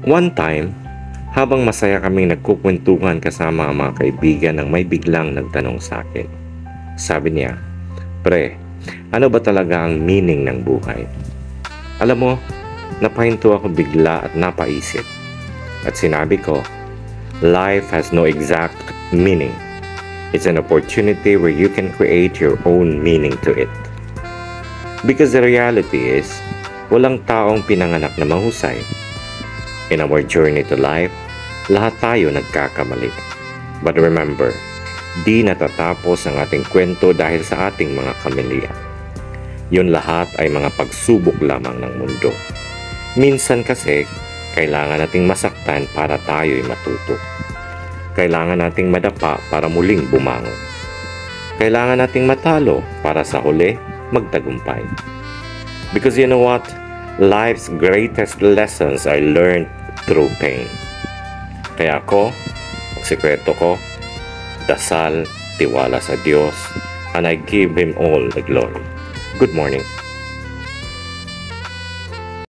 One time, habang masaya kaming nagkukwentuhan kasama ang mga kaibigan nang may biglang nagtanong sa akin. Sabi niya, "Pre, ano ba talaga ang meaning ng buhay?" Alam mo, napahinto ako bigla at napaisip. At sinabi ko, life has no exact meaning. It's an opportunity where you can create your own meaning to it. Because the reality is, walang taong pinanganak na mahusay. In our journey to life, lahat tayo nagkakamali. But remember, di natatapos ang ating kwento dahil sa ating mga kamalian. Yun lahat ay mga pagsubok lamang ng mundo. Minsan kasi, kailangan nating masaktan para tayo'y matuto. Kailangan nating madapa para muling bumangon. Kailangan nating matalo para sa huli magtagumpay. Because you know what? Life's greatest lessons are learned through pain. Kaya ako, ang sikreto ko, dasal, tiwala sa Diyos, and I give Him all the glory. Good morning.